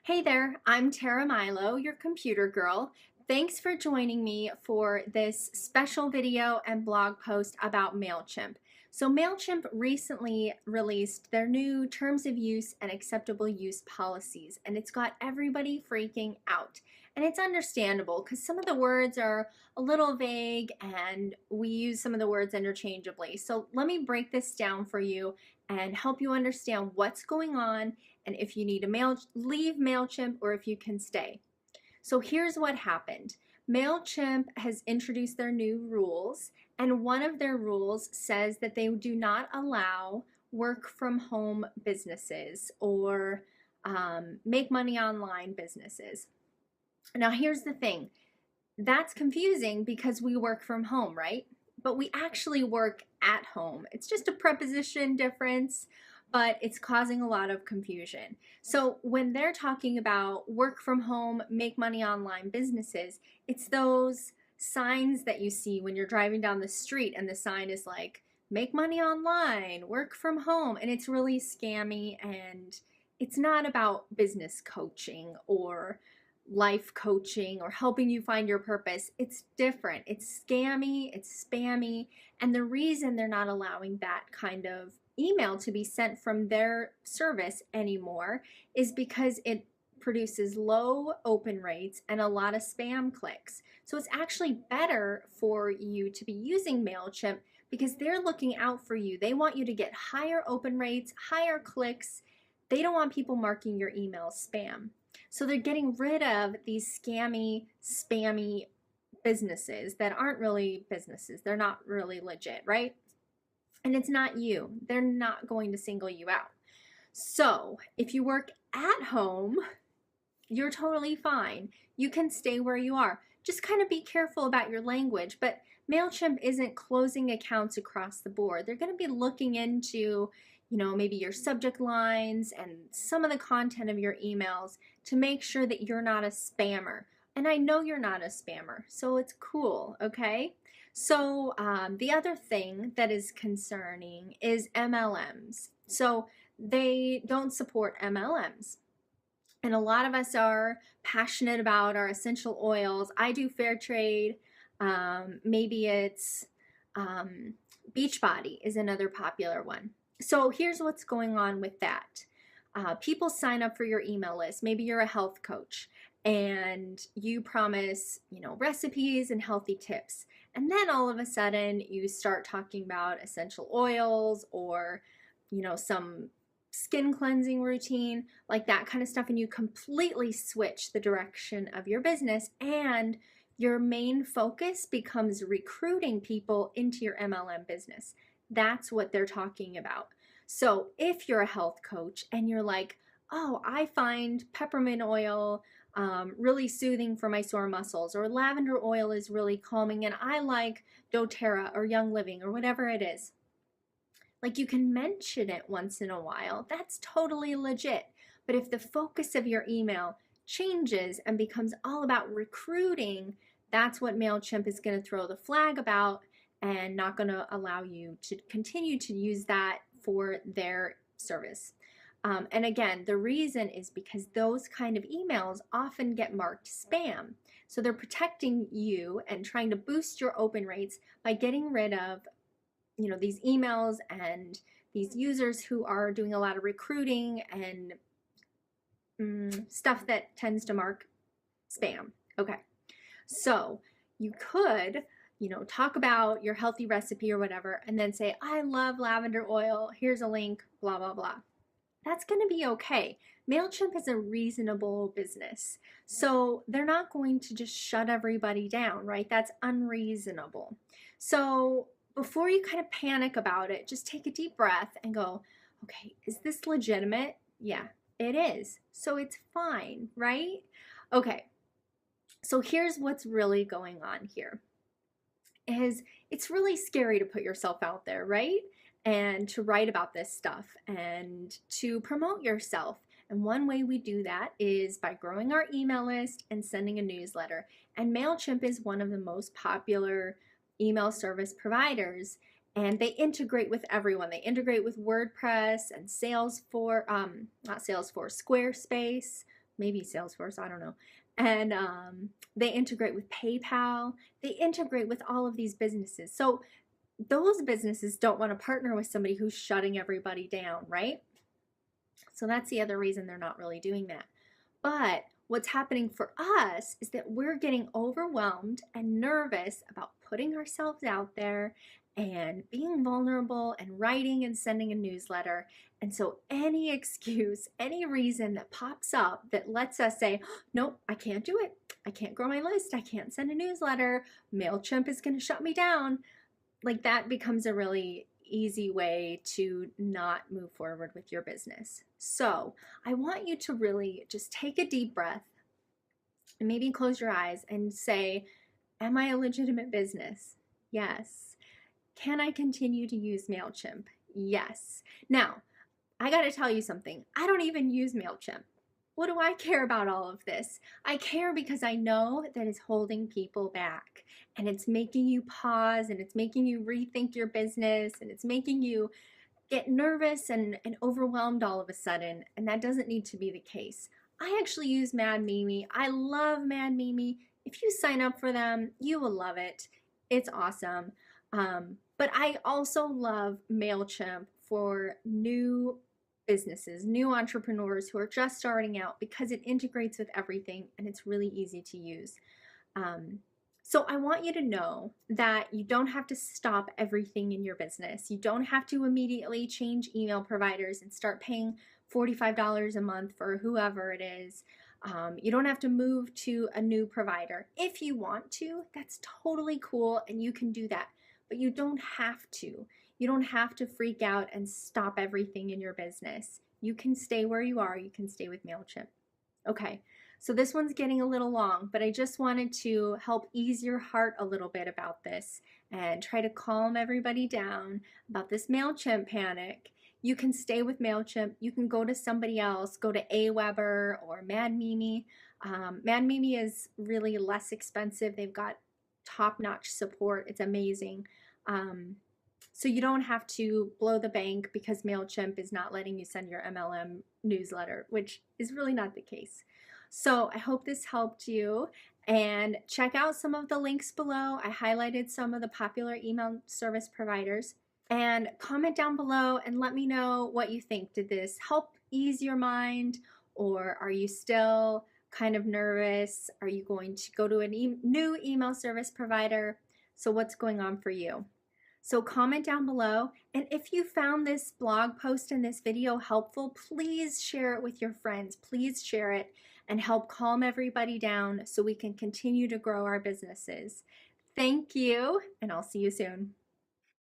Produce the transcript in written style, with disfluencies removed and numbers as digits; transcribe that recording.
Hey there, I'm Tara Milo, your computer girl. Thanks for joining me for this special video and blog post about MailChimp. So MailChimp recently released their new terms of use and acceptable use policies, and it's got everybody freaking out. And it's understandable because some of the words are a little vague and we use some of the words interchangeably. So let me break this down for you and help you understand what's going on and if you need to leave MailChimp or if you can stay. So here's what happened. MailChimp has introduced their new rules, and one of their rules says that they do not allow work from home businesses or make money online businesses. Now here's the thing. That's confusing because we work from home, right? But we actually work at home. It's just a preposition difference, but it's causing a lot of confusion. So when they're talking about work from home, make money online businesses, it's those signs that you see when you're driving down the street and the sign is like, make money online, work from home, and it's really scammy and it's not about business coaching or life coaching or helping you find your purpose. It's different. It's scammy, it's spammy, and the reason they're not allowing that kind of email to be sent from their service anymore is because it produces low open rates and a lot of spam clicks. So it's actually better for you to be using MailChimp because they're looking out for you. They want you to get higher open rates, higher clicks. They don't want people marking your emails spam. So they're getting rid of these scammy, spammy businesses that aren't really businesses. They're not really legit, right? And it's not you. They're not going to single you out. So if you work at home, you're totally fine. You can stay where you are. Just kind of be careful about your language. But MailChimp isn't closing accounts across the board. They're going to be looking into, maybe your subject lines and some of the content of your emails to make sure that you're not a spammer. And I know you're not a spammer, so it's cool, okay? So the other thing that is concerning is MLMs. So they don't support MLMs. And a lot of us are passionate about our essential oils. I do fair trade. Maybe it's Beachbody is another popular one. So here's what's going on with that. People sign up for your email list. Maybe you're a health coach and you promise, recipes and healthy tips. And then all of a sudden you start talking about essential oils or, some skin cleansing routine, like that kind of stuff. And you completely switch the direction of your business and your main focus becomes recruiting people into your MLM business. That's what they're talking about. So if you're a health coach and you're like, oh, I find peppermint oil really soothing for my sore muscles, or lavender oil is really calming, and I like doTERRA or Young Living or whatever it is. Like, you can mention it once in a while. That's totally legit. But if the focus of your email changes and becomes all about recruiting, that's what MailChimp is going to throw the flag about and not going to allow you to continue to use that for their service. And again, the reason is because those kind of emails often get marked spam. So they're protecting you and trying to boost your open rates by getting rid of, these emails and these users who are doing a lot of recruiting and stuff that tends to mark spam. Okay, so you could talk about your healthy recipe or whatever, and then say, I love lavender oil, here's a link, blah, blah, blah. That's going to be okay. MailChimp is a reasonable business. So they're not going to just shut everybody down, right? That's unreasonable. So before you kind of panic about it, just take a deep breath and go, okay, is this legitimate? Yeah, it is. So it's fine, right? Okay, so here's what's really going on here. It's really scary to put yourself out there, right? And to write about this stuff and to promote yourself. And one way we do that is by growing our email list and sending a newsletter. And MailChimp is one of the most popular email service providers. And they integrate with everyone. They integrate with WordPress and Squarespace, maybe Salesforce, I don't know. And they integrate with PayPal. They integrate with all of these businesses. So those businesses don't want to partner with somebody who's shutting everybody down, right? So that's the other reason they're not really doing that. But what's happening for us is that we're getting overwhelmed and nervous about putting ourselves out there and being vulnerable and writing and sending a newsletter. And so any excuse, any reason that pops up that lets us say, nope, I can't do it. I can't grow my list. I can't send a newsletter. MailChimp is going to shut me down. Like that becomes a really easy way to not move forward with your business. So I want you to really just take a deep breath and maybe close your eyes and say, am I a legitimate business? Yes. Can I continue to use MailChimp? Yes. Now, I got to tell you something. I don't even use MailChimp. What do I care about all of this? I care because I know that it's holding people back, and it's making you pause, and it's making you rethink your business, and it's making you get nervous and overwhelmed all of a sudden, and that doesn't need to be the case. I actually use Mad Mimi. I love Mad Mimi. If you sign up for them, you will love it. It's awesome. But I also love MailChimp for new businesses, new entrepreneurs who are just starting out, because it integrates with everything and it's really easy to use. So I want you to know that you don't have to stop everything in your business. You don't have to immediately change email providers and start paying $45 a month for whoever it is. You don't have to move to a new provider. If you want to, that's totally cool and you can do that, but you don't have to. You don't have to freak out and stop everything in your business. You can stay where you are. You can stay with MailChimp. Okay, so this one's getting a little long, but I just wanted to help ease your heart a little bit about this and try to calm everybody down about this MailChimp panic. You can stay with MailChimp. You can go to somebody else, go to Aweber or Mad Mimi. Mad Mimi is really less expensive. They've got top-notch support. It's amazing. So you don't have to blow the bank because MailChimp is not letting you send your MLM newsletter, which is really not the case. So I hope this helped you, and check out some of the links below. I highlighted some of the popular email service providers, and comment down below and let me know what you think. Did this help ease your mind, or are you still kind of nervous? Are you going to go to a new email service provider? So what's going on for you? So comment down below, and if you found this blog post and this video helpful, please share it with your friends. Please share it and help calm everybody down so we can continue to grow our businesses. Thank you, and I'll see you soon.